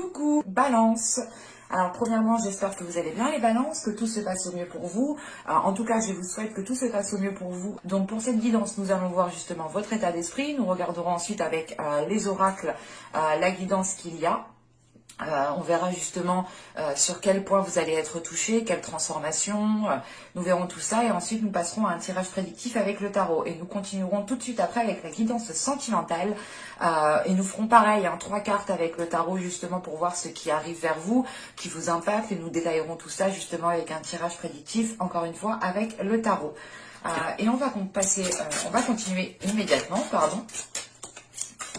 Coucou, Balance. Alors premièrement, j'espère que vous allez bien les balances, que tout se passe au mieux pour vous. En tout cas, je vous souhaite que tout se passe au mieux pour vous. Donc pour cette guidance, nous allons voir justement votre état d'esprit. Nous regarderons ensuite avec les oracles la guidance qu'il y a. On verra justement sur quel point vous allez être touché, quelle transformation, nous verrons tout ça et ensuite nous passerons à un tirage prédictif avec le tarot et nous continuerons tout de suite après avec la guidance sentimentale et nous ferons pareil, 3 cartes avec le tarot justement pour voir ce qui arrive vers vous, qui vous impacte et nous détaillerons tout ça justement avec un tirage prédictif encore une fois avec le tarot. Et on va continuer immédiatement, pardon.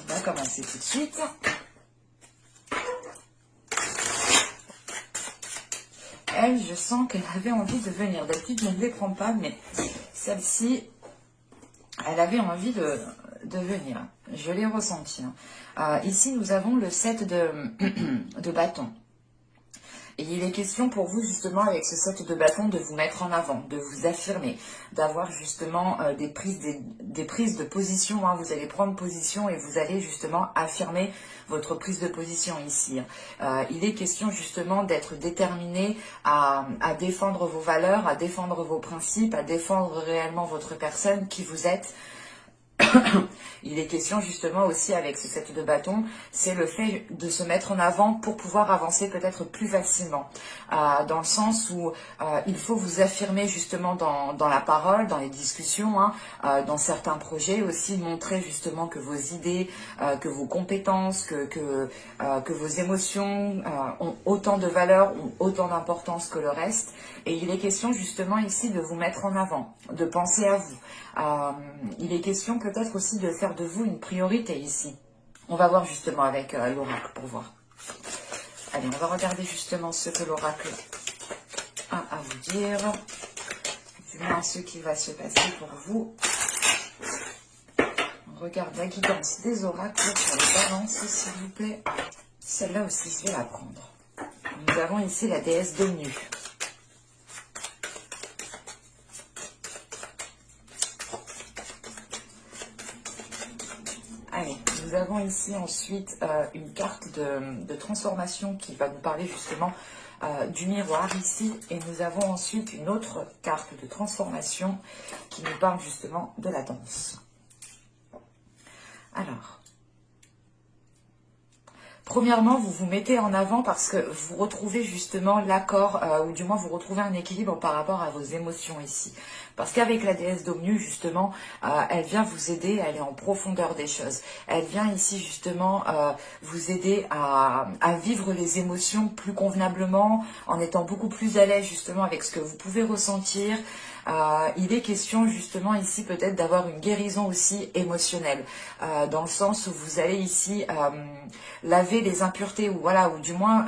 On va commencer tout de suite. Elle, je sens qu'elle avait envie de venir. D'habitude, je ne les prends pas, mais celle-ci, elle avait envie de venir. Je l'ai ressenti. Ici, nous avons le 7 de bâton. Et il est question pour vous, justement, avec ce 7 de bâton, de vous mettre en avant, de vous affirmer, d'avoir justement des prises de position. Vous allez prendre position et vous allez justement affirmer votre prise de position ici. Il est question justement d'être déterminé à défendre vos valeurs, à défendre vos principes, à défendre réellement votre personne, qui vous êtes. Il est question justement aussi avec ce 7 de bâton, c'est le fait de se mettre en avant pour pouvoir avancer peut-être plus facilement. Dans le sens où il faut vous affirmer justement dans la parole, dans les discussions, dans certains projets aussi, montrer justement que vos idées, que vos compétences, que vos émotions ont autant de valeur, ont autant d'importance que le reste. Et il est question justement ici de vous mettre en avant, de penser à vous. Il est question peut-être aussi de faire de vous une priorité ici. On va voir justement avec l'oracle pour voir. Allez, on va regarder justement ce que l'oracle a à vous dire. Du moins ce qui va se passer pour vous. On regarde la guidance des oracles sur les balances, s'il vous plaît. Celle-là aussi, je vais la prendre. Nous avons ici la déesse d'Omnu. Allez, nous avons ici ensuite une carte de transformation qui va nous parler justement du miroir ici. Et nous avons ensuite une autre carte de transformation qui nous parle justement de la danse. Alors, premièrement, vous vous mettez en avant parce que vous retrouvez justement l'accord, ou du moins vous retrouvez un équilibre par rapport à vos émotions ici. Parce qu'avec la déesse d'Omnu, justement, elle vient vous aider, elle est en profondeur des choses. Elle vient ici justement vous aider à vivre les émotions plus convenablement, en étant beaucoup plus à l'aise justement avec ce que vous pouvez ressentir. Il est question justement ici peut-être d'avoir une guérison aussi émotionnelle, dans le sens où vous allez ici laver les impuretés, ou voilà, ou du moins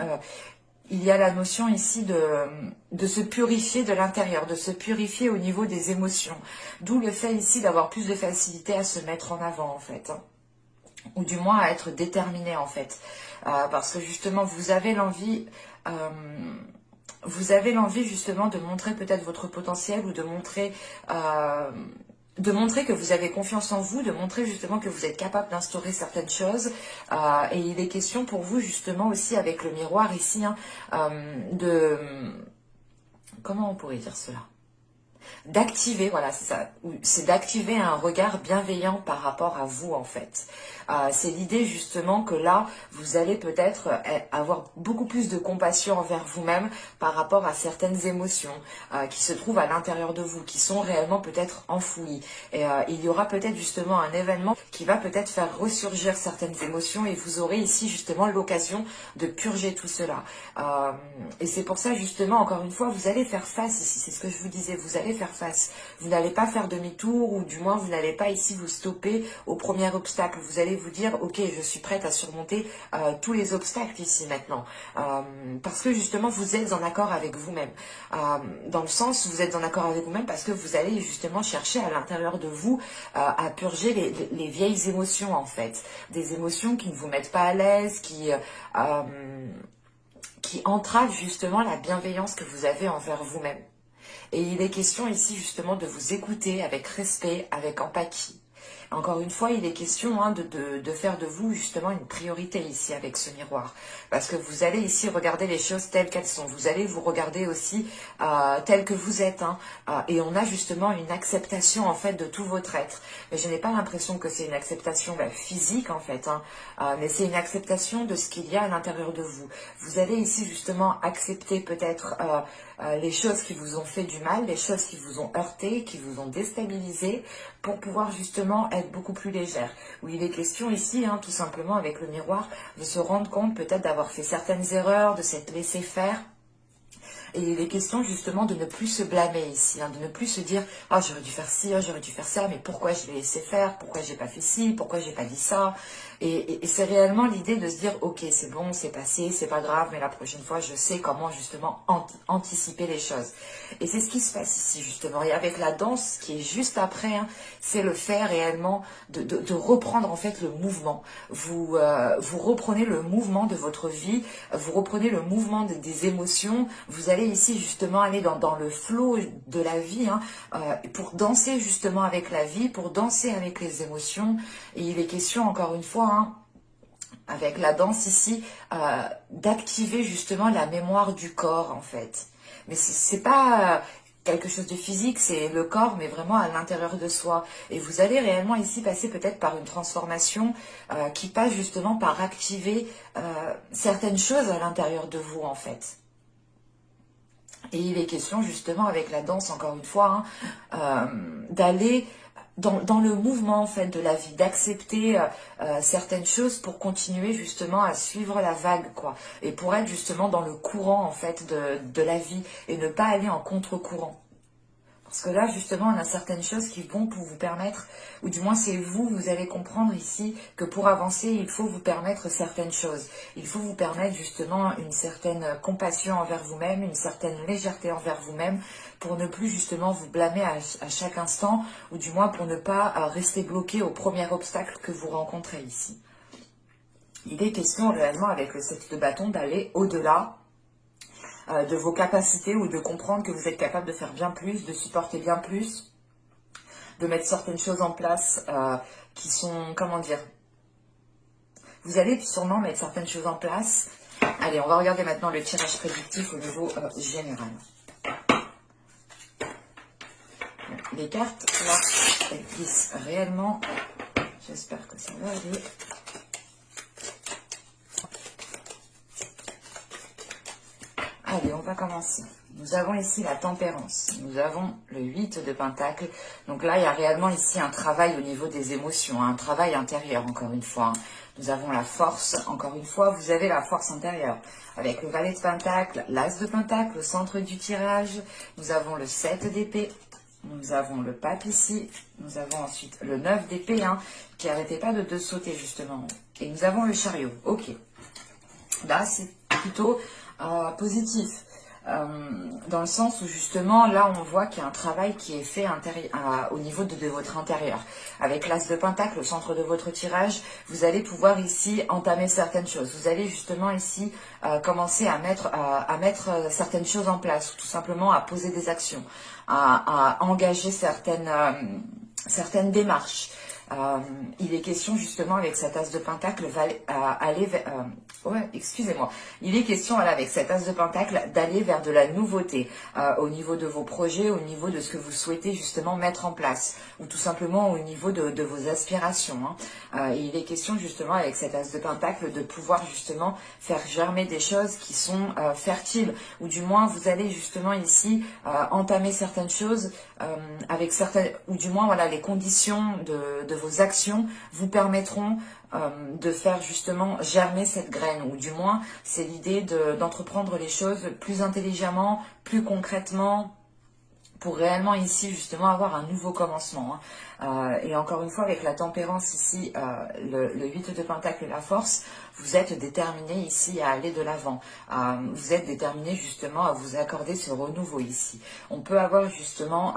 il y a la notion ici de se purifier de l'intérieur, de se purifier au niveau des émotions. D'où le fait ici d'avoir plus de facilité à se mettre en avant en fait, ou du moins à être déterminé en fait, parce que justement vous avez l'envie justement de montrer peut-être votre potentiel, ou de montrer que vous avez confiance en vous, de montrer justement que vous êtes capable d'instaurer certaines choses. Et il est question pour vous justement aussi avec le miroir ici, comment on pourrait dire cela ? D'activer, voilà, c'est ça, c'est d'activer un regard bienveillant par rapport à vous en fait. C'est l'idée justement que là, vous allez peut-être avoir beaucoup plus de compassion envers vous-même par rapport à certaines émotions qui se trouvent à l'intérieur de vous, qui sont réellement peut-être enfouies. Et il y aura peut-être justement un événement qui va peut-être faire ressurgir certaines émotions et vous aurez ici justement l'occasion de purger tout cela. Et c'est pour ça justement, encore une fois, vous allez faire face ici, c'est ce que je vous disais, vous allez faire face. Vous n'allez pas faire demi-tour, ou du moins vous n'allez pas ici vous stopper au premier obstacle. Vous allez vous dire, ok, je suis prête à surmonter tous les obstacles ici maintenant. Parce que justement vous êtes en accord avec vous-même. Dans le sens où vous êtes en accord avec vous-même parce que vous allez justement chercher à l'intérieur de vous à purger les vieilles émotions en fait. Des émotions qui ne vous mettent pas à l'aise, qui entravent justement la bienveillance que vous avez envers vous-même. Et il est question ici justement de vous écouter avec respect, avec empathie. Encore une fois, il est question hein, de faire de vous justement une priorité ici avec ce miroir. Parce que vous allez ici regarder les choses telles qu'elles sont. Vous allez vous regarder aussi telles que vous êtes. Hein, et on a justement une acceptation en fait de tout votre être. Mais je n'ai pas l'impression que c'est une acceptation physique en fait. Hein, mais c'est une acceptation de ce qu'il y a à l'intérieur de vous. Vous allez ici justement accepter peut-être les choses qui vous ont fait du mal, les choses qui vous ont heurté, qui vous ont déstabilisé, pour pouvoir justement être beaucoup plus légère. Où il est question ici, hein, tout simplement avec le miroir, de se rendre compte peut-être d'avoir fait certaines erreurs, de s'être laissé faire. Et il est question justement de ne plus se blâmer ici, hein, de ne plus se dire « Ah, j'aurais dû faire ci, j'aurais dû faire ça, mais pourquoi je l'ai laissé faire? Pourquoi j'ai pas fait ci? Pourquoi j'ai pas dit ça ?» Et c'est réellement l'idée de se dire « Ok, c'est bon, c'est passé, c'est pas grave, mais la prochaine fois, je sais comment justement anticiper les choses. » Et c'est ce qui se passe ici justement. Et avec la danse qui est juste après, hein, c'est le fait réellement de reprendre en fait le mouvement. Vous reprenez le mouvement de votre vie, vous reprenez le mouvement des émotions, vous allez ici justement aller dans le flow de la vie, hein, pour danser justement avec la vie, pour danser avec les émotions. Et il est question encore une fois, hein, avec la danse ici, d'activer justement la mémoire du corps en fait. Mais c'est pas quelque chose de physique, c'est le corps, mais vraiment à l'intérieur de soi. Et vous allez réellement ici passer peut-être par une transformation qui passe justement par activer certaines choses à l'intérieur de vous en fait. Et il est question justement avec la danse, encore une fois, hein, d'aller dans le mouvement en fait de la vie, d'accepter certaines choses pour continuer justement à suivre la vague, quoi. Et pour être justement dans le courant en fait de la vie et ne pas aller en contre-courant. Parce que là, justement, on a certaines choses qui vont pour vous permettre, ou du moins c'est vous allez comprendre ici que pour avancer, il faut vous permettre certaines choses. Il faut vous permettre justement une certaine compassion envers vous-même, une certaine légèreté envers vous-même, pour ne plus justement vous blâmer à chaque instant, ou du moins pour ne pas rester bloqué au premier obstacle que vous rencontrez ici. Il est question réellement avec le 7 de bâton d'aller au-delà de vos capacités ou de comprendre que vous êtes capable de faire bien plus, de supporter bien plus, de mettre certaines choses en place qui sont, comment dire, vous allez sûrement mettre certaines choses en place. Allez, on va regarder maintenant le tirage prédictif au niveau général. Les cartes, là, elles glissent réellement. J'espère que ça va aller. Allez, on va commencer. Nous avons ici la tempérance. Nous avons le 8 de pentacle. Donc là, il y a réellement ici un travail au niveau des émotions, un travail intérieur, encore une fois. Nous avons la force. Encore une fois, vous avez la force intérieure. Avec le valet de pentacle, l'as de pentacle au centre du tirage. Nous avons le 7 d'épée. Nous avons le pape ici. Nous avons ensuite le 9 d'épée, hein, qui n'arrêtait pas de sauter, justement. Et nous avons le chariot. Ok. Là, c'est plutôt positif. Dans le sens où justement là on voit qu'il y a un travail qui est fait au niveau de votre intérieur. Avec l'as de pentacle au centre de votre tirage, vous allez pouvoir ici entamer certaines choses. Vous allez justement ici commencer à mettre certaines choses en place, ou tout simplement à poser des actions, à engager certaines démarches. Il est question justement avec cette as de pentacle aller vers... excusez-moi. Il est question avec cette as de pentacle d'aller vers de la nouveauté au niveau de vos projets, au niveau de ce que vous souhaitez justement mettre en place, ou tout simplement au niveau de vos aspirations. Hein. Et il est question justement avec cette as de pentacle de pouvoir justement faire germer des choses qui sont fertiles, ou du moins vous allez justement ici entamer certaines choses avec certaines, ou du moins voilà, les conditions de vos actions vous permettront de faire justement germer cette graine, ou du moins c'est l'idée d'entreprendre les choses plus intelligemment, plus concrètement, pour réellement ici justement avoir un nouveau commencement. Hein. Et encore une fois avec la tempérance ici, le 8 de pentacle et la force, vous êtes déterminé ici à aller de l'avant. Vous êtes déterminé justement à vous accorder ce renouveau ici. On peut avoir justement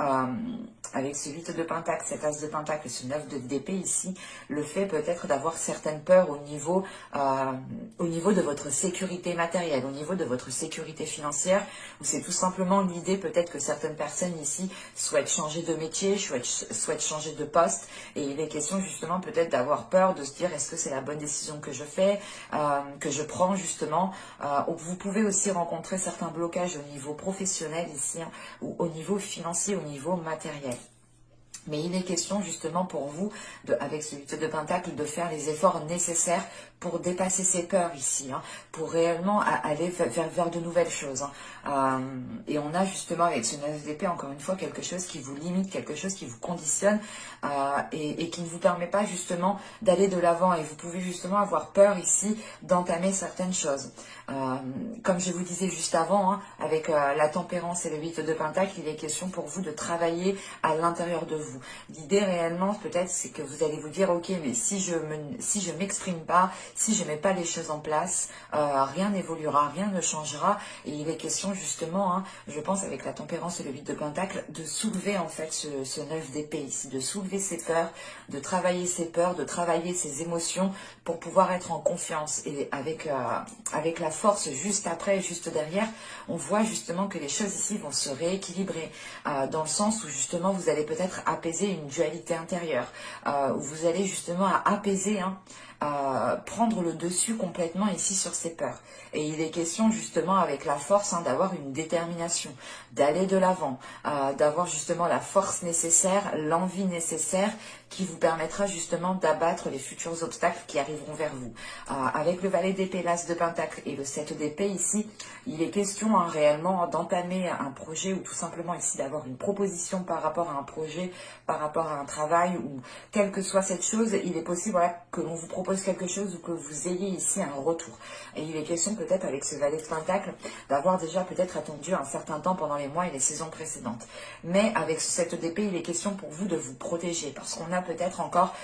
avec ce 8 de Pentacle, cet As de Pentacle et ce 9 d'épée ici, le fait peut-être d'avoir certaines peurs au niveau de votre sécurité matérielle, au niveau de votre sécurité financière, ou c'est tout simplement l'idée peut-être que certaines personnes ici souhaitent changer de métier, souhaitent changer de poste, et il est question justement peut-être d'avoir peur, de se dire est-ce que c'est la bonne décision que je fais, que je prends justement. Vous pouvez aussi rencontrer certains blocages au niveau professionnel ici, hein, ou au niveau financier, au niveau matériel. Mais il est question justement pour vous, avec ce 8 de Pentacle, de faire les efforts nécessaires pour dépasser ces peurs ici, hein, pour réellement aller vers de nouvelles choses. Hein. Et on a justement avec ce 9 d'épée, encore une fois, quelque chose qui vous limite, quelque chose qui vous conditionne et qui ne vous permet pas justement d'aller de l'avant. Et vous pouvez justement avoir peur ici d'entamer certaines choses. Comme je vous disais juste avant, hein, avec la tempérance et le 8 de Pentacle, il est question pour vous de travailler à l'intérieur de vous. L'idée réellement, peut-être, c'est que vous allez vous dire, ok, mais si je m'exprime pas, si je mets pas les choses en place, rien n'évoluera, rien ne changera. Et il est question justement, hein, je pense, avec la tempérance et le 8 de Pentacle, de soulever en fait ce 9 d'épée ici, de soulever ses peurs, de travailler ses peurs, de travailler ses émotions pour pouvoir être en confiance. Et avec la force juste après, juste derrière, on voit justement que les choses ici vont se rééquilibrer dans le sens où justement vous allez peut-être apaiser une dualité intérieure, où vous allez justement apaiser, hein, prendre le dessus complètement ici sur ces peurs. Et il est question justement avec la force, hein, d'avoir une détermination, d'aller de l'avant, d'avoir justement la force nécessaire, l'envie nécessaire qui vous permettra justement d'abattre les futurs obstacles qui arriveront vers vous. Avec le valet d'épée, l'as de pentacle et le 7 d'épée ici, il est question, hein, réellement d'entamer un projet ou tout simplement ici d'avoir une proposition par rapport à un projet, par rapport à un travail ou quelle que soit cette chose, il est possible, voilà, que l'on vous propose quelque chose ou que vous ayez ici un retour. Et il est question peut-être avec ce valet de pentacle d'avoir déjà peut-être attendu un certain temps pendant les mois et les saisons précédentes. Mais avec ce 7 d'épée, il est question pour vous de vous protéger parce qu'on a peut-être encore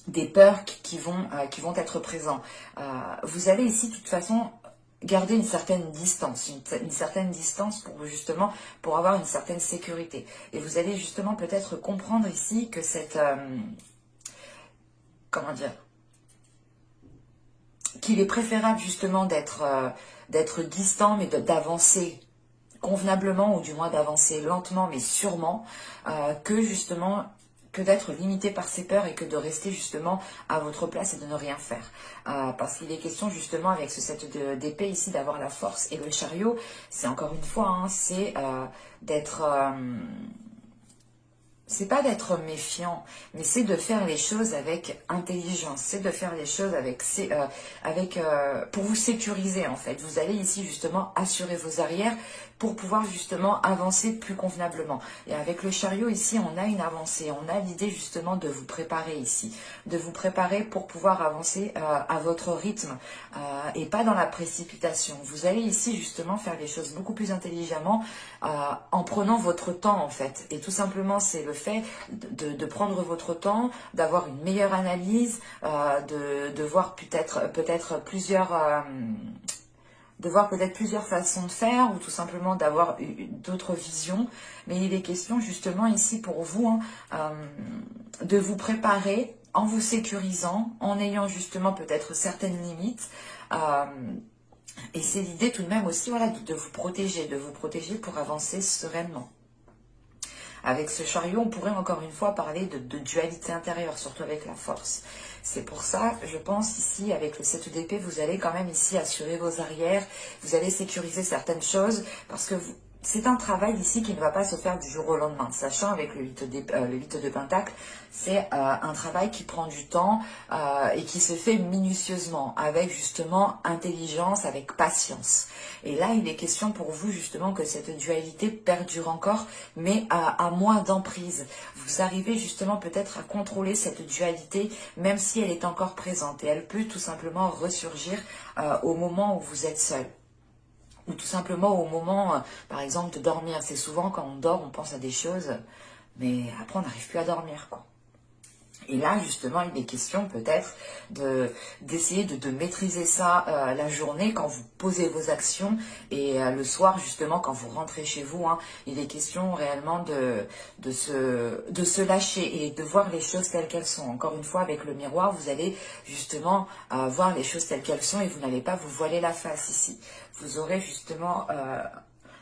des peurs qui vont être présents. Vous allez ici de toute façon garder une certaine distance, une certaine distance pour justement pour avoir une certaine sécurité. Et vous allez justement peut-être comprendre ici que cette comment dire, qu'il est préférable justement d'être distant mais d'avancer convenablement ou du moins d'avancer lentement mais sûrement que justement que d'être limité par ses peurs et que de rester justement à votre place et de ne rien faire. Parce qu'il est question justement avec ce 7 d'épée ici d'avoir la force. Et le chariot, c'est encore une fois, hein, c'est d'être... c'est pas d'être méfiant, mais c'est de faire les choses avec intelligence, c'est de faire les choses pour vous sécuriser en fait. Vous allez ici justement assurer vos arrières pour pouvoir justement avancer plus convenablement. Et avec le chariot ici, on a une avancée, on a l'idée justement de vous préparer ici, de vous préparer pour pouvoir avancer à votre rythme et pas dans la précipitation. Vous allez ici justement faire les choses beaucoup plus intelligemment en prenant votre temps en fait. Et tout simplement, c'est le fait de prendre votre temps, d'avoir une meilleure analyse, de voir peut-être plusieurs... de voir peut-être plusieurs façons de faire ou tout simplement d'avoir d'autres visions. Mais il est question justement ici pour vous, hein, de vous préparer en vous sécurisant, en ayant justement peut-être certaines limites. Et c'est l'idée tout de même aussi, voilà, de vous protéger pour avancer sereinement. Avec ce chariot, on pourrait encore une fois parler de dualité intérieure, surtout avec la force. C'est pour ça, je pense ici, avec le 7 d'épée, vous allez quand même ici assurer vos arrières, vous allez sécuriser certaines choses, parce que c'est un travail ici qui ne va pas se faire du jour au lendemain. Sachant avec le 8 de Pentacle, c'est un travail qui prend du temps et qui se fait minutieusement, avec justement intelligence, avec patience. Et là, il est question pour vous justement que cette dualité perdure encore, mais à moins d'emprise. Vous arrivez justement peut-être à contrôler cette dualité, même si elle est encore présente. Et elle peut tout simplement ressurgir au moment où vous êtes seul. Ou tout simplement au moment, par exemple, de dormir. C'est souvent quand on dort, on pense à des choses, mais après on n'arrive plus à dormir, quoi. Et là, justement, il est question peut-être d'essayer de maîtriser ça la journée quand vous posez vos actions et le soir, justement, quand vous rentrez chez vous. Hein, il est question réellement de se lâcher et de voir les choses telles qu'elles sont. Encore une fois, avec le miroir, vous allez justement voir les choses telles qu'elles sont et vous n'allez pas vous voiler la face ici. Vous aurez justement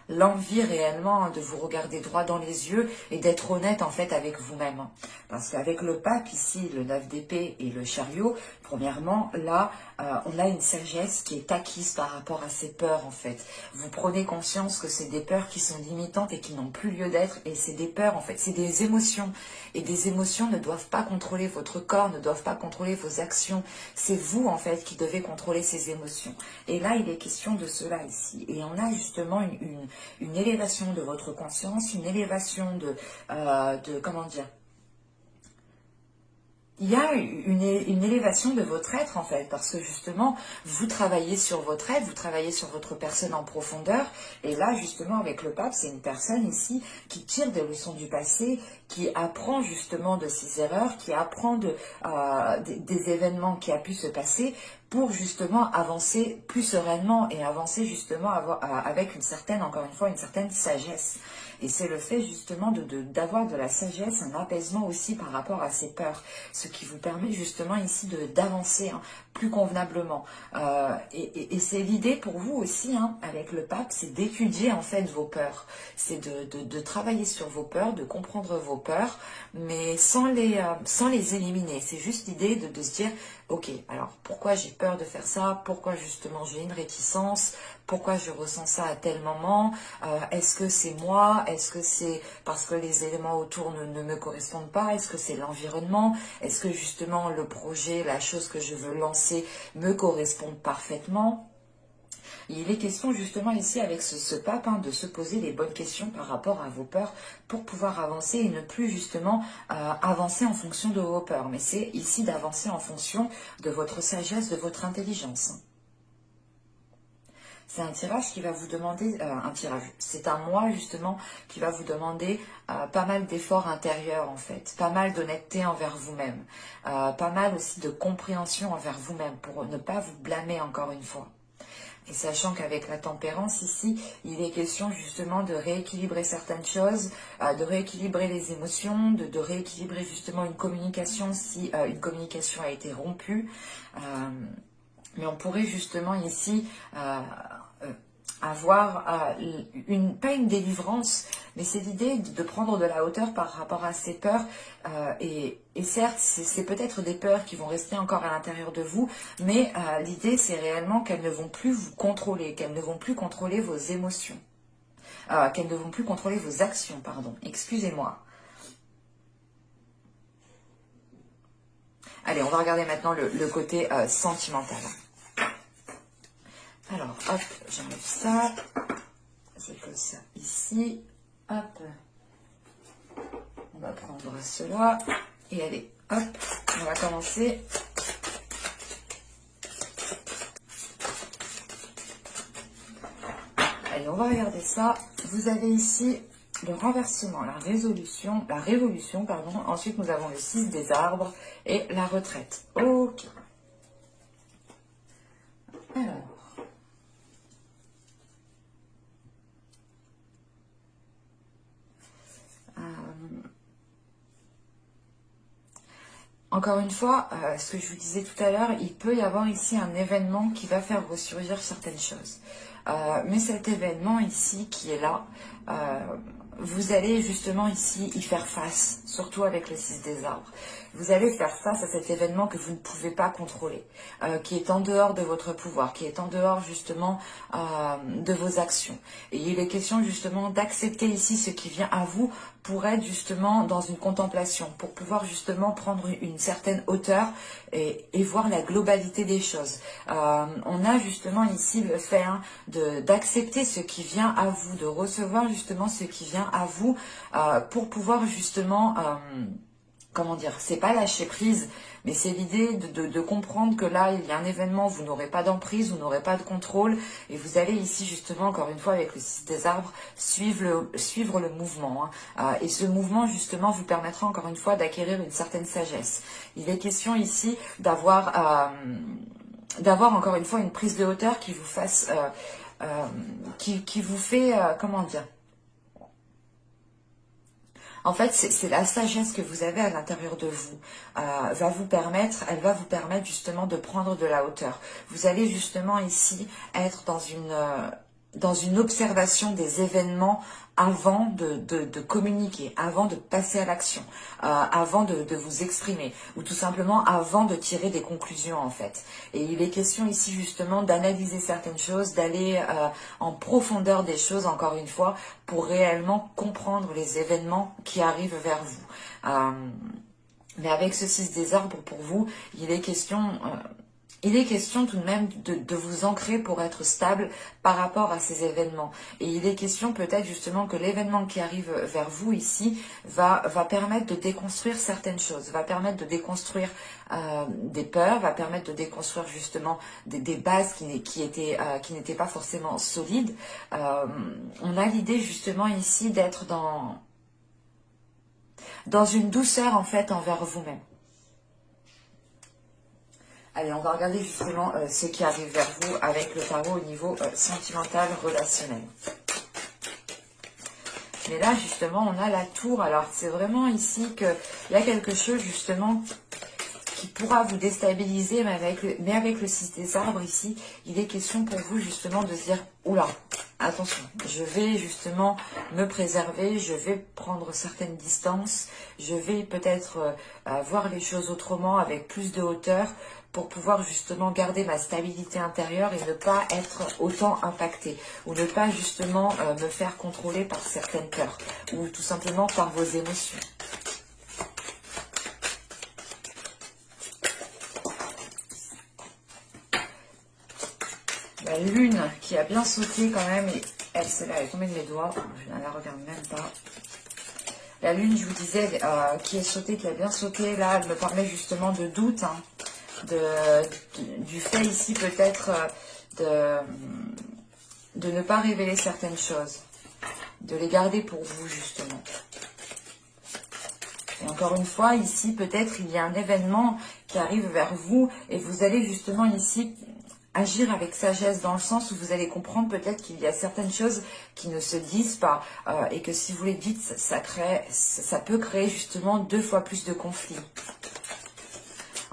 l'envie réellement de vous regarder droit dans les yeux et d'être honnête en fait avec vous-même. Parce qu'avec le pape ici, le 9 d'épée et le chariot, premièrement, là, on a une sagesse qui est acquise par rapport à ces peurs en fait. Vous prenez conscience que c'est des peurs qui sont limitantes et qui n'ont plus lieu d'être, et c'est des peurs en fait, c'est des émotions. Et des émotions ne doivent pas contrôler votre corps, ne doivent pas contrôler vos actions. C'est vous en fait qui devez contrôler ces émotions. Et là, il est question de cela ici. Et on a justement une élévation de votre conscience, une élévation comment dire, il y a une élévation de votre être en fait, parce que justement, vous travaillez sur votre être, vous travaillez sur votre personne en profondeur, et là justement avec le pape, c'est une personne ici qui tire des leçons du passé, qui apprend justement de ses erreurs, qui apprend des événements qui a pu se passer, pour justement avancer plus sereinement et avancer justement avec une certaine, encore une fois, une certaine sagesse. Et c'est le fait justement d'avoir de la sagesse, un apaisement aussi par rapport à ces peurs, ce qui vous permet justement ici d'avancer hein, plus convenablement. Et c'est l'idée pour vous aussi, hein, avec le pape, c'est d'étudier en fait vos peurs, c'est de travailler sur vos peurs, de comprendre vos peurs, mais sans les éliminer. C'est juste l'idée de se dire, ok, alors pourquoi j'ai peur de faire ça? Pourquoi justement j'ai une réticence? Pourquoi je ressens ça à tel moment? Est-ce que c'est moi? Est-ce que c'est parce que les éléments autour ne me correspondent pas? Est-ce que c'est l'environnement? Est-ce que justement le projet, la chose que je veux lancer me correspond parfaitement? Il est question justement ici avec ce pape hein, de se poser les bonnes questions par rapport à vos peurs pour pouvoir avancer et ne plus justement avancer en fonction de vos peurs. Mais c'est ici d'avancer en fonction de votre sagesse, de votre intelligence. C'est un tirage qui va vous demander, c'est un mois justement qui va vous demander pas mal d'efforts intérieurs en fait, pas mal d'honnêteté envers vous-même, pas mal aussi de compréhension envers vous-même pour ne pas vous blâmer encore une fois. Et sachant qu'avec la tempérance ici, il est question justement de rééquilibrer certaines choses, de rééquilibrer les émotions, de rééquilibrer justement une communication si une communication a été rompue. Mais on pourrait justement ici avoir pas une délivrance, mais c'est l'idée de prendre de la hauteur par rapport à ces peurs. Et certes, c'est peut-être des peurs qui vont rester encore à l'intérieur de vous, mais l'idée c'est réellement qu'elles ne vont plus vous contrôler, qu'elles ne vont plus contrôler vos émotions, qu'elles ne vont plus contrôler vos actions, pardon, excusez-moi. Allez, on va regarder maintenant le côté sentimental. Alors, hop, j'enlève ça. Je pose ça ici. Hop. On va prendre cela. Et allez, hop, on va commencer. Allez, on va regarder ça. Vous avez ici le renversement, la révolution, pardon. Ensuite, nous avons le 6 des arbres et la retraite. Ok. Alors. Encore une fois, ce que je vous disais tout à l'heure, il peut y avoir ici un événement qui va faire ressurgir certaines choses. Mais cet événement ici qui est là, vous allez justement ici y faire face, surtout avec le 6 des arbres. Vous allez faire face à cet événement que vous ne pouvez pas contrôler, qui est en dehors de votre pouvoir, qui est en dehors justement de vos actions. Et il est question justement d'accepter ici ce qui vient à vous pour être justement dans une contemplation, pour pouvoir justement prendre une certaine hauteur et voir la globalité des choses. On a justement ici le fait hein, d'accepter ce qui vient à vous, de recevoir justement ce qui vient à vous pour pouvoir justement comment dire, c'est pas lâcher prise, mais c'est l'idée de comprendre que là, il y a un événement, vous n'aurez pas d'emprise, vous n'aurez pas de contrôle, et vous allez ici, justement, encore une fois, avec le 6 des arbres, suivre le mouvement. Et ce mouvement, justement, vous permettra, encore une fois, d'acquérir une certaine sagesse. Il est question ici d'avoir encore une fois, une prise de hauteur qui vous fasse... qui vous fait... comment dire, en fait, c'est la sagesse que vous avez à l'intérieur de vous, elle va vous permettre justement de prendre de la hauteur. Vous allez justement ici être dans une observation des événements avant de communiquer, avant de passer à l'action, avant de vous exprimer, ou tout simplement avant de tirer des conclusions en fait. Et il est question ici justement d'analyser certaines choses, d'aller en profondeur des choses encore une fois, pour réellement comprendre les événements qui arrivent vers vous. Mais avec ce 6 des arbres pour vous, il est question tout de même de vous ancrer pour être stable par rapport à ces événements. Et il est question peut-être justement que l'événement qui arrive vers vous ici va permettre de déconstruire certaines choses, va permettre de déconstruire des peurs, va permettre de déconstruire justement des bases qui n'étaient pas forcément solides. On a l'idée justement ici d'être dans une douceur en fait envers vous-même. Allez, on va regarder justement ce qui arrive vers vous avec le tarot au niveau sentimental, relationnel. Mais là, justement, on a la tour. Alors, c'est vraiment ici qu'il y a quelque chose, justement, qui pourra vous déstabiliser, mais avec le 6 des arbres ici, il est question pour vous, justement, de se dire, oula, attention, je vais justement me préserver, je vais prendre certaines distances, je vais peut-être voir les choses autrement, avec plus de hauteur, pour pouvoir justement garder ma stabilité intérieure et ne pas être autant impactée, ou ne pas justement me faire contrôler par certaines peurs, ou tout simplement par vos émotions. La lune qui a bien sauté quand même, et elle, celle-là, elle est tombée de mes doigts, je ne la regarde même pas. La lune, je vous disais, qui est sautée, qui a bien sauté, là, elle me parlait justement de doute, hein, du fait ici peut-être de ne pas révéler certaines choses, de les garder pour vous justement. Et encore une fois, ici peut-être il y a un événement qui arrive vers vous et vous allez justement ici agir avec sagesse, dans le sens où vous allez comprendre peut-être qu'il y a certaines choses qui ne se disent pas et que si vous les dites, ça peut créer justement 2 fois plus de conflits.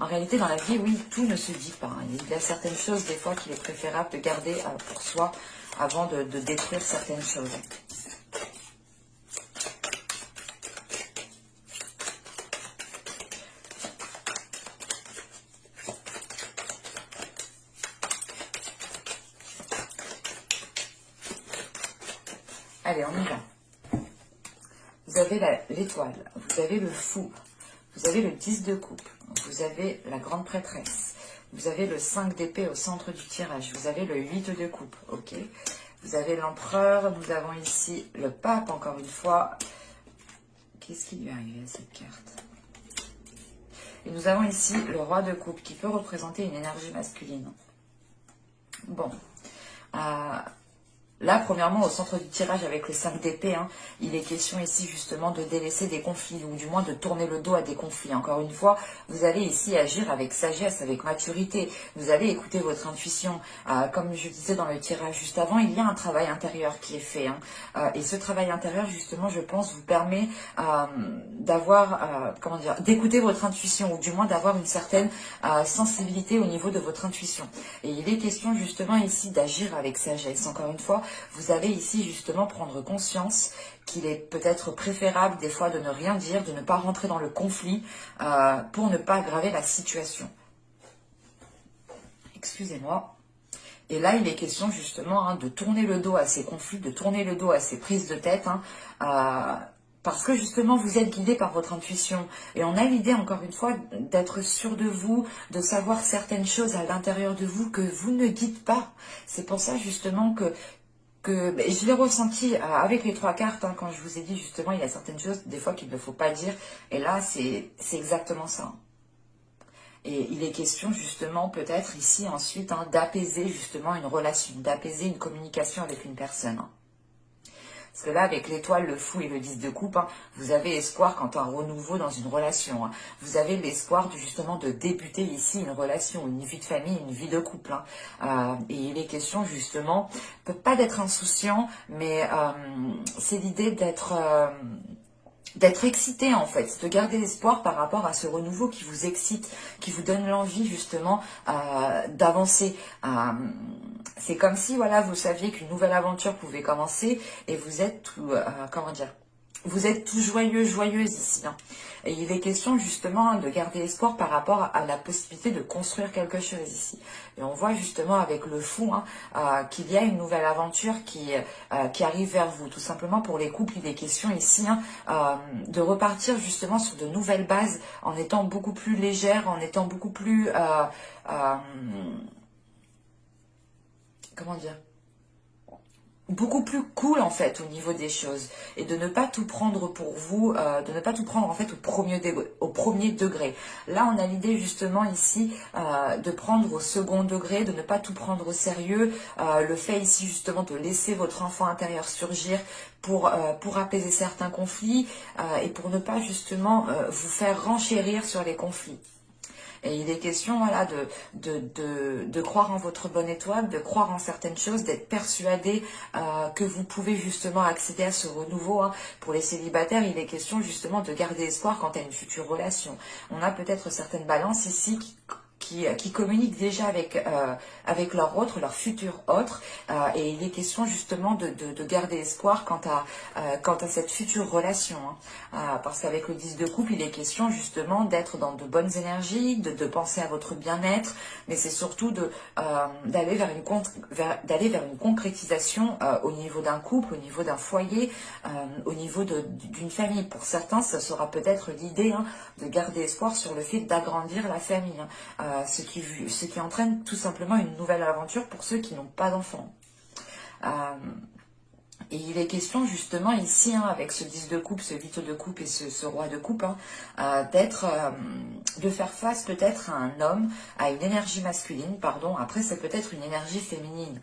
En réalité, dans la vie, oui, tout ne se dit pas. Il y a certaines choses, des fois, qu'il est préférable de garder pour soi avant de détruire certaines choses. Allez, on y va. Vous avez l'étoile, vous avez le fou, vous avez le 10 de coupe, vous avez la grande prêtresse, vous avez le 5 d'épée au centre du tirage, vous avez le 8 de coupe, ok. Vous avez l'empereur, nous avons ici le pape, encore une fois. Qu'est-ce qui lui est arrivé à cette carte? Et nous avons ici le roi de coupe, qui peut représenter une énergie masculine. Bon. Là, premièrement, au centre du tirage avec le 5 d'épée, hein, il est question ici justement de délaisser des conflits, ou du moins de tourner le dos à des conflits. Encore une fois, vous allez ici agir avec sagesse, avec maturité. Vous allez écouter votre intuition. Comme je disais dans le tirage juste avant, il y a un travail intérieur qui est fait. Hein, et ce travail intérieur, justement, je pense, vous permet d'écouter votre intuition, ou du moins d'avoir une certaine sensibilité au niveau de votre intuition. Et il est question justement ici d'agir avec sagesse. Encore une fois, vous allez ici justement prendre conscience qu'il est peut-être préférable des fois de ne rien dire, de ne pas rentrer dans le conflit pour ne pas aggraver la situation. Excusez-moi. Et là, il est question justement de tourner le dos à ces conflits, de tourner le dos à ces prises de tête, parce que justement, vous êtes guidé par votre intuition. Et on a l'idée, encore une fois, d'être sûr de vous, de savoir certaines choses à l'intérieur de vous que vous ne dites pas. C'est pour ça justement que que ben, je l'ai ressenti avec les 3 cartes, hein, quand je vous ai dit justement, il y a certaines choses des fois qu'il ne faut pas dire, et là c'est exactement ça. Et il est question justement peut-être ici ensuite, hein, d'apaiser justement une relation, d'apaiser une communication avec une personne, hein. Parce que là, avec l'étoile, le fou et le 10 de coupe, hein, vous avez espoir quant à un renouveau dans une relation, hein. Vous avez l'espoir justement de débuter ici une relation, une vie de famille, une vie de couple, hein. Et il est question justement, peut pas d'être insouciant, mais c'est l'idée d'être excité en fait, de garder l'espoir par rapport à ce renouveau qui vous excite, qui vous donne l'envie justement d'avancer. C'est comme si voilà, vous saviez qu'une nouvelle aventure pouvait commencer et vous êtes tout, comment dire, vous êtes tout joyeux, joyeuse ici, hein. Et il est question justement, hein, de garder espoir par rapport à la possibilité de construire quelque chose ici. Et on voit justement avec le fou, hein, qu'il y a une nouvelle aventure qui arrive vers vous. Tout simplement pour les couples, il est question ici, hein, de repartir justement sur de nouvelles bases en étant beaucoup plus légère, en étant beaucoup plus... comment dire, beaucoup plus cool en fait au niveau des choses, et de ne pas tout prendre pour vous, de ne pas tout prendre en fait au premier degré. Là on a l'idée justement ici de prendre au second degré, de ne pas tout prendre au sérieux, le fait ici justement de laisser votre enfant intérieur surgir pour apaiser certains conflits, et pour ne pas justement vous faire renchérir sur les conflits. Et il est question voilà, de croire en votre bonne étoile, de croire en certaines choses, d'être persuadé que vous pouvez justement accéder à ce renouveau, hein. Pour les célibataires, il est question justement de garder espoir quant à une future relation. On a peut-être certaines balances ici qui communiquent déjà avec leur autre, leur futur autre, et il est question justement de garder espoir quant à cette future relation, hein. Parce qu'avec le 10 de coupe, il est question justement d'être dans de bonnes énergies, de penser à votre bien-être, mais c'est surtout d'aller vers une concrétisation au niveau d'un couple, au niveau d'un foyer, au niveau d'une famille. Pour certains, ça sera peut-être l'idée, hein, de garder espoir sur le fait d'agrandir la famille, hein. Ce qui entraîne tout simplement une nouvelle aventure pour ceux qui n'ont pas d'enfants. Et il est question justement ici, hein, avec ce 10 de coupe, ce 8 de coupe et ce roi de coupe, hein, de faire face peut-être à un homme, à une énergie masculine, pardon, après c'est peut-être une énergie féminine.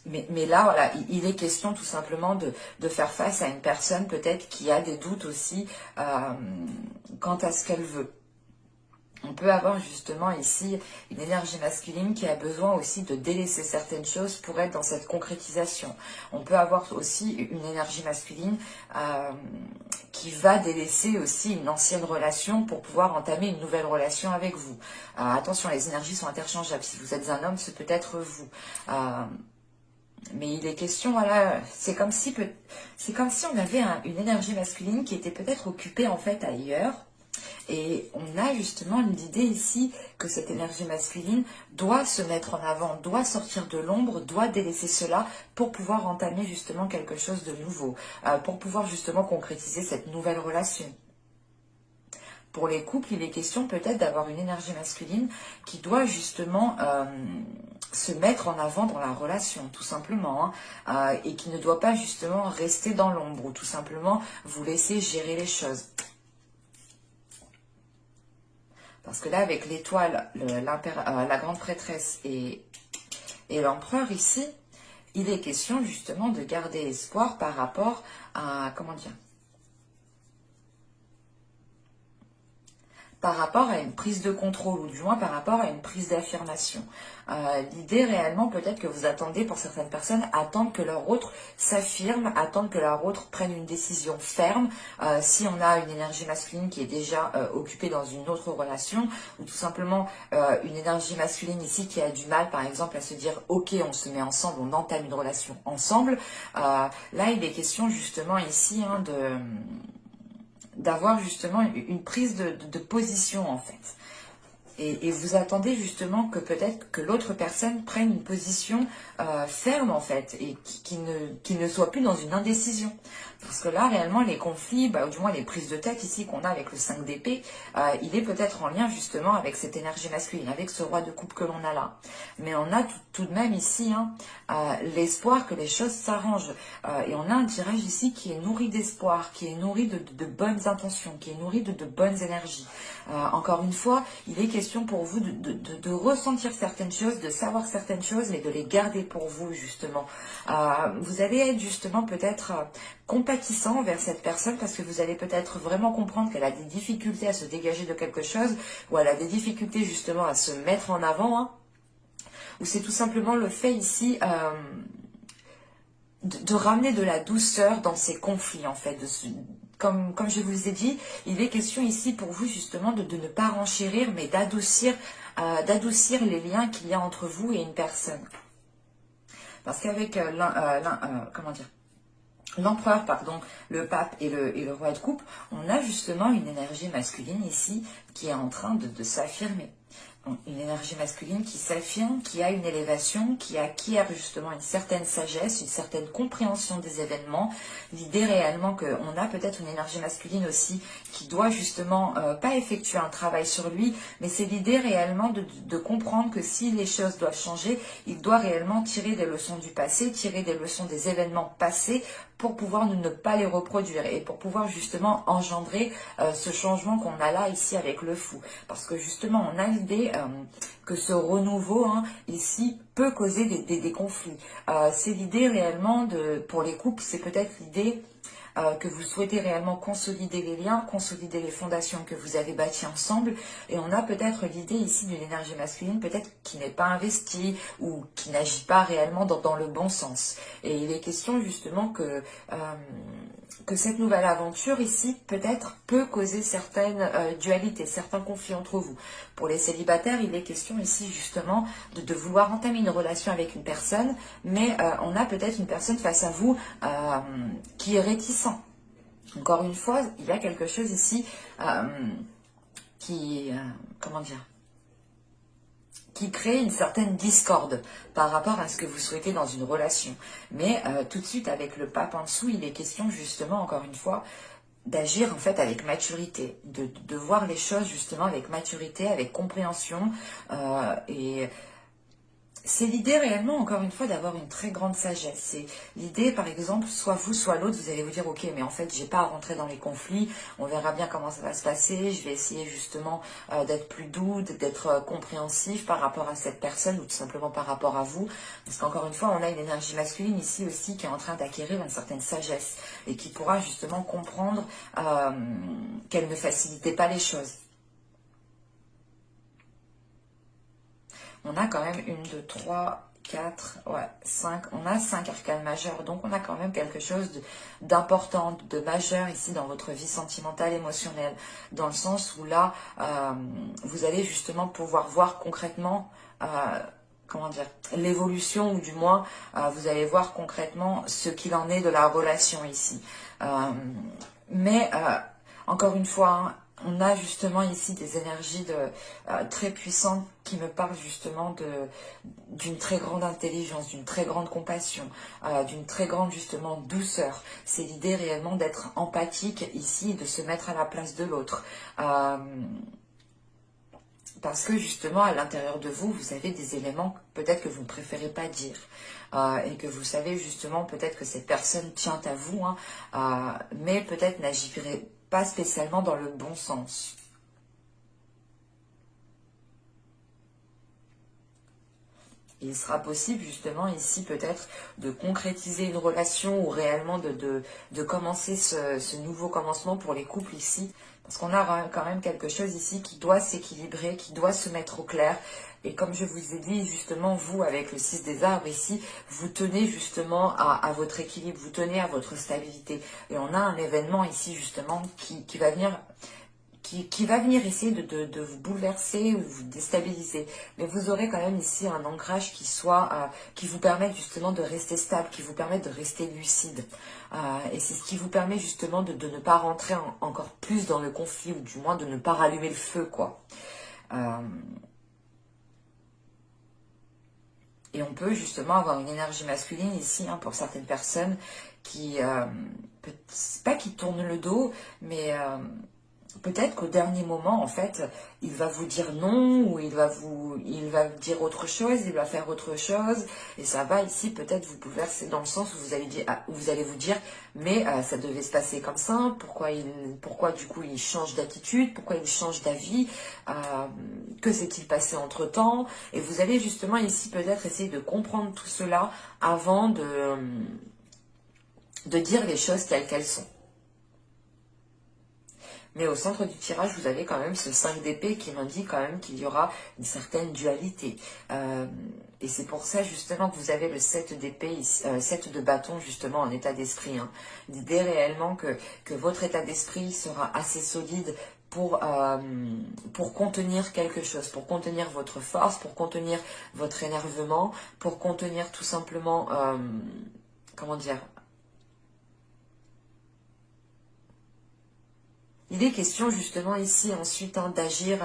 Mais là, voilà, il est question tout simplement de faire face à une personne peut-être qui a des doutes aussi quant à ce qu'elle veut. On peut avoir justement ici une énergie masculine qui a besoin aussi de délaisser certaines choses pour être dans cette concrétisation. On peut avoir aussi une énergie masculine qui va délaisser aussi une ancienne relation pour pouvoir entamer une nouvelle relation avec vous. Attention, les énergies sont interchangeables. Si vous êtes un homme, c'est peut-être vous. Mais il est question, voilà, c'est comme si on avait une énergie masculine qui était peut-être occupée en fait ailleurs. Et on a justement l'idée ici que cette énergie masculine doit se mettre en avant, doit sortir de l'ombre, doit délaisser cela pour pouvoir entamer justement quelque chose de nouveau, pour pouvoir justement concrétiser cette nouvelle relation. Pour les couples, il est question peut-être d'avoir une énergie masculine qui doit justement se mettre en avant dans la relation, tout simplement, hein, et qui ne doit pas justement rester dans l'ombre ou tout simplement vous laisser gérer les choses. Parce que là, avec l'étoile, la grande prêtresse et l'empereur ici, il est question justement de garder espoir par rapport à, comment dire, par rapport à une prise de contrôle, ou du moins par rapport à une prise d'affirmation. L'idée réellement, peut-être que vous attendez, pour certaines personnes, attendre que leur autre s'affirme, attendre que leur autre prenne une décision ferme. Si on a une énergie masculine qui est déjà occupée dans une autre relation, ou tout simplement une énergie masculine ici qui a du mal, par exemple, à se dire « Ok, on se met ensemble, on entame une relation ensemble », là, il est question justement ici, hein, d'avoir justement une prise de position en fait. Et vous attendez justement que peut-être que l'autre personne prenne une position ferme en fait et qui ne soit plus dans une indécision. Parce que là réellement les conflits, ou du moins les prises de tête ici qu'on a avec le 5 d'épée, il est peut-être en lien justement avec cette énergie masculine, avec ce roi de coupe que l'on a là. Mais on a tout de même ici l'espoir que les choses s'arrangent. Et on a un tirage ici qui est nourri d'espoir, qui est nourri de bonnes intentions, qui est nourri de bonnes énergies. Encore une fois, il est question pour vous de ressentir certaines choses, de savoir certaines choses, mais de les garder pour vous, justement. Vous allez être justement peut-être compatissant envers cette personne parce que vous allez peut-être vraiment comprendre qu'elle a des difficultés à se dégager de quelque chose ou elle a des difficultés justement à se mettre en avant. Ou c'est tout simplement le fait ici de ramener de la douceur dans ces conflits, en fait, comme je vous ai dit, il est question ici pour vous justement de ne pas renchérir, mais d'adoucir les liens qu'il y a entre vous et une personne. Parce qu'avec comment dire, l'empereur, pardon, le pape et le roi de coupe, on a justement une énergie masculine ici qui est en train de s'affirmer. Une énergie masculine qui s'affirme, qui a une élévation, qui acquiert justement une certaine sagesse, une certaine compréhension des événements. L'idée réellement qu'on a peut-être une énergie masculine aussi qui doit justement pas effectuer un travail sur lui, mais c'est l'idée réellement de comprendre que si les choses doivent changer, il doit réellement tirer des leçons du passé, tirer des leçons des événements passés pour pouvoir ne pas les reproduire et pour pouvoir justement engendrer ce changement qu'on a là ici avec le fou. Parce que justement on a l'idée que ce renouveau ici peut causer des conflits. C'est l'idée réellement pour les couples, c'est peut-être l'idée que vous souhaitez réellement consolider les liens, consolider les fondations que vous avez bâties ensemble. Et on a peut-être l'idée ici d'une énergie masculine, peut-être qui n'est pas investie ou qui n'agit pas réellement dans le bon sens. Et il est question justement que cette nouvelle aventure ici, peut-être, peut causer certaines dualités, certains conflits entre vous. Pour les célibataires, il est question ici justement de vouloir entamer une relation avec une personne, mais on a peut-être une personne face à vous qui est réticent. Encore une fois, il y a quelque chose ici comment dire, qui crée une certaine discorde par rapport à ce que vous souhaitez dans une relation. Mais tout de suite, avec le pape en dessous, il est question justement, encore une fois, d'agir en fait avec maturité, de voir les choses justement avec maturité, avec compréhension et c'est l'idée réellement, encore une fois, d'avoir une très grande sagesse. C'est l'idée, par exemple, soit vous, soit l'autre, vous allez vous dire, ok, mais en fait, j'ai pas à rentrer dans les conflits, on verra bien comment ça va se passer, je vais essayer justement d'être plus doux, d'être compréhensif par rapport à cette personne ou tout simplement par rapport à vous. Parce qu'encore une fois, on a une énergie masculine ici aussi qui est en train d'acquérir une certaine sagesse et qui pourra justement comprendre qu'elle ne facilitait pas les choses. On a quand même 1, 2, 3, 4, 5. On a 5 arcanes majeures. Donc, on a quand même quelque chose d'important, de majeur ici dans votre vie sentimentale, émotionnelle. Dans le sens où là, vous allez justement pouvoir voir concrètement, comment dire, l'évolution ou du moins, vous allez voir concrètement ce qu'il en est de la relation ici. Mais, encore une fois, on a justement ici des énergies très puissantes qui me parlent justement d'une très grande intelligence, d'une très grande compassion, d'une très grande justement douceur. C'est l'idée réellement d'être empathique ici et de se mettre à la place de l'autre. Parce que justement à l'intérieur de vous, vous avez des éléments peut-être que vous ne préférez pas dire. Et que vous savez justement peut-être que cette personne tient à vous, mais peut-être n'agirait pas spécialement dans le bon sens. Il sera possible justement ici peut-être de concrétiser une relation ou réellement de commencer ce nouveau commencement pour les couples ici. Parce qu'on a quand même quelque chose ici qui doit s'équilibrer, qui doit se mettre au clair. Et comme je vous ai dit, justement, vous, avec le 6 des arbres ici, vous tenez justement à votre équilibre, vous tenez à votre stabilité. Et on a un événement ici, justement, qui va venir... Qui va venir essayer de vous bouleverser ou de vous déstabiliser. Mais vous aurez quand même ici un ancrage qui vous permette justement de rester stable, qui vous permette de rester lucide. Et c'est ce qui vous permet justement de ne pas rentrer encore plus dans le conflit, ou du moins de ne pas rallumer le feu, quoi. Et on peut justement avoir une énergie masculine ici, hein, pour certaines personnes qui, pas qui tournent le dos, mais peut-être qu'au dernier moment, en fait, il va vous dire non, ou il va dire autre chose, il va faire autre chose, et ça va ici peut-être vous bouleverser dans le sens où vous allez vous dire, mais ça devait se passer comme ça, pourquoi du coup il change d'attitude, pourquoi il change d'avis, que s'est-il passé entre temps, et vous allez justement ici peut-être essayer de comprendre tout cela avant de dire les choses telles qu'elles sont. Mais au centre du tirage, vous avez quand même ce 5 d'épée qui m'indique quand même qu'il y aura une certaine dualité. Et c'est pour ça justement que vous avez le 7 d'épée, 7 de bâton justement en état d'esprit. Hein. L'idée réellement que votre état d'esprit sera assez solide pour contenir quelque chose, pour contenir votre force, pour contenir votre énervement, pour contenir tout simplement, comment dire, il est question justement ici ensuite, hein, d'agir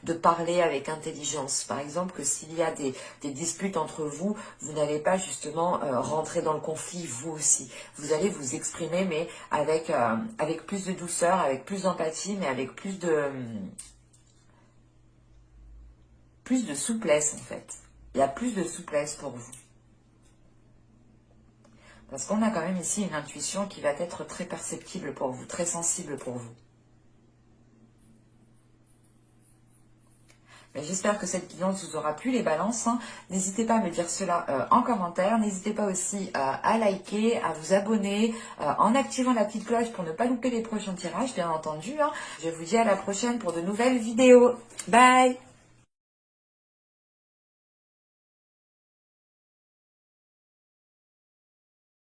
de parler avec intelligence. Par exemple, que s'il y a des disputes entre vous, vous n'allez pas justement rentrer dans le conflit vous aussi. Vous allez vous exprimer, mais avec plus de douceur, avec plus d'empathie, mais avec plus de souplesse en fait. Il y a plus de souplesse pour vous. Parce qu'on a quand même ici une intuition qui va être très perceptible pour vous, très sensible pour vous. J'espère que cette guidance vous aura plu, les balances. Hein. N'hésitez pas à me dire cela en commentaire. N'hésitez pas aussi à liker, à vous abonner, en activant la petite cloche pour ne pas louper les prochains tirages, bien entendu. Hein. Je vous dis à la prochaine pour de nouvelles vidéos. Bye!